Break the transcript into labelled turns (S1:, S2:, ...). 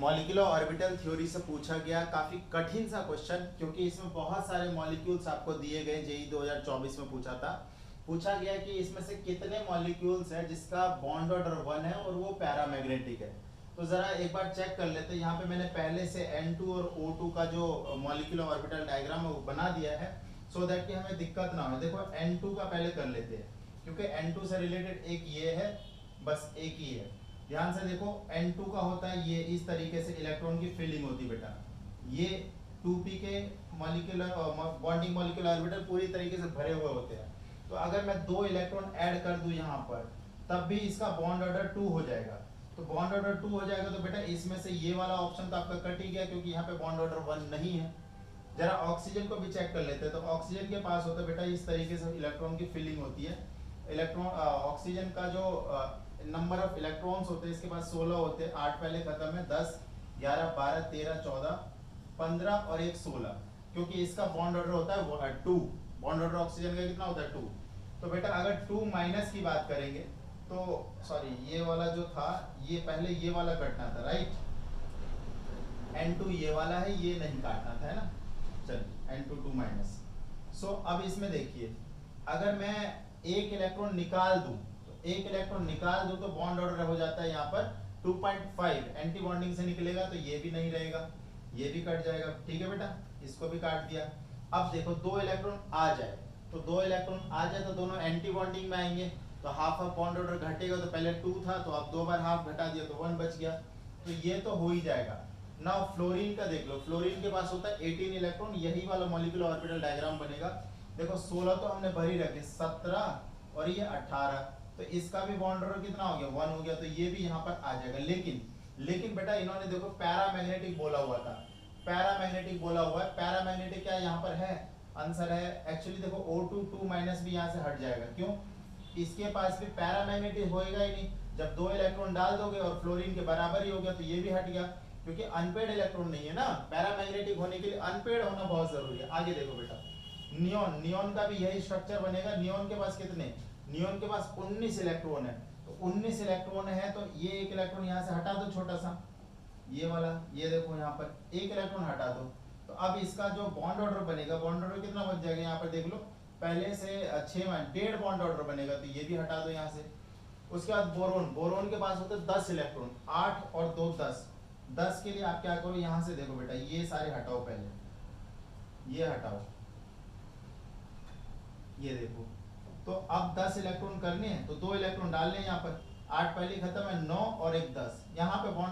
S1: Molecular orbital theory से पूछा गया काफी कठिन सा क्वेश्चन, क्योंकि इसमें बहुत सारे मॉलिक्यूल्स आपको दिए गए। जेई 2024 में पूछा था। पूछा गया कि इसमें से कितने मॉलिक्यूल्स है जिसका बॉन्ड ऑर्डर 1 है और वो पैरामैग्नेटिक है। तो जरा एक बार चेक कर लेते हैं। यहाँ पे मैंने पहले से N2 और O2 का जो मॉलिक्यूलर ऑर्बिटल डायग्राम है वो बना दिया है, सो दैट कि हमें दिक्कत ना हो। देखो N2 का पहले कर लेते हैं, क्योंकि N2 से रिलेटेड एक ये है, बस एक ही है। ध्यान से देखो, N2 का होता है ये इस तरीके से इलेक्ट्रॉन की फीलिंग होती है बेटा। ये 2p के मॉलिक्यूलर बॉन्डिंग मॉलिक्यूलर ऑर्बिटल पूरी तरीके से भरे हुए होते हैं। तो अगर मैं 2 इलेक्ट्रॉन ऐड कर दूं यहाँ पर, तब भी इसका बॉन्ड ऑर्डर 2 हो जाएगा। तो बॉन्ड ऑर्डर 2 हो जाएगा तो बेटा इसमें से ये वाला ऑप्शन तो आपका कट ही गया, क्योंकि यहाँ पे बॉन्ड ऑर्डर 1 नहीं है। जरा ऑक्सीजन को भी चेक कर लेते हैं। तो ऑक्सीजन के पास होता है बेटा इस तरीके से इलेक्ट्रॉन की फीलिंग होती है। इलेक्ट्रॉन ऑक्सीजन का जो नंबर ऑफ इलेक्ट्रॉन्स होते हैं इसके पास 16 होते हैं। 8 पहले खत्म है, 10 11 12 13 14 15 और एक 16, क्योंकि इसका बॉन्ड ऑर्डर होता है 2। बॉन्ड ऑर्डर ऑक्सीजन का कितना होता है 2। तो बेटा अगर 2 माइनस की बात करेंगे तो सॉरी, ये वाला जो था ये पहले ये वाला कटना था, राइट। N2 ये वाला है, ये नहीं काटना था, है ना। चलिए N2 2 माइनस। सो अब इसमें देखिए, अगर मैं एक इलेक्ट्रॉन निकाल दूं, एक इलेक्ट्रॉन निकाल दो तो बॉन्ड ऑर्डर हो जाता है यहाँ पर 2.5। एंटी बॉन्डिंग से निकलेगा तो ये भी नहीं रहेगा, ये भी कट जाएगा। ठीक है बेटा, इसको भी काट दिया। अब देखो 2 इलेक्ट्रॉन आ जाए, तो 2 इलेक्ट्रॉन आ जाए तो दोनों एंटी बॉन्डिंग में आएंगे, तो हाफ ऑफ बॉन्ड ऑर्डर घटेगा। तो पहले 2 था, तो अब 2 बार हाफ घटा दिया तो 1 बच गया। तो ये तो हो ही जाएगा। नाउ फ्लोरीन का देख लो। फ्लोरीन के पास होता है 18 इलेक्ट्रॉन। यही वाला मॉलिक्यूलर ऑर्बिटल डायग्राम बनेगा। देखो 16 तो हमने भर ही रखे, 17 और ये 18, तो इसका भी बॉन्ड ऑर्डर कितना हो गया 1 हो गया। तो ये भी यहाँ पर आ जाएगा। लेकिन बेटा इन्होंने देखो पैरामैग्नेटिक बोला हुआ था, पैरामैग्नेटिक बोला हुआ है। पैरामैग्नेटिक क्या यहाँ पर है, आंसर है एक्चुअली देखो O2 2 माइनस भी यहाँ से हट जाएगा। क्यों, इसके पास भी पैरामैग्नेटिक होएगा ही नहीं। जब 2 इलेक्ट्रॉन डाल दोगे और फ्लोरीन के बराबर ही हो गया तो ये भी हट गया, क्योंकि अनपेड इलेक्ट्रॉन नहीं है ना। पैरामैग्नेटिक होने के लिए अनपेड होना बहुत जरूरी है। आगे देखो बेटा, नियॉन, नियॉन का भी यही स्ट्रक्चर बनेगा। नियॉन के पास कितने, नियॉन के पास 19 इलेक्ट्रॉन है। तो 19 इलेक्ट्रॉन है तो ये एक इलेक्ट्रॉन यहाँ से हटा दो, छोटा सा ये वाला, ये देखो यहाँ पर एक इलेक्ट्रॉन हटा दो। तो अब इसका जो बॉन्ड ऑर्डर बनेगा, बॉन्ड ऑर्डर कितना बच जाएगा यहाँ पर देख लो, पहले से 6 1.5 बॉन्ड ऑर्डर बनेगा, तो ये भी हटा दो यहाँ से। उसके बाद बोरोन, बोरोन के पास होते 10 इलेक्ट्रॉन, 8 और 2 10। 10 के लिए आप क्या करो, यहाँ से देखो बेटा ये सारे हटाओ, पहले ये हटाओ, ये देखो। तो अब 10 इलेक्ट्रॉन करने हैं तो 2 इलेक्ट्रॉन डालने हैं यहाँ पर। 8 पहले खत्म है, 9 और एक 10, यहाँ पे बॉन्ड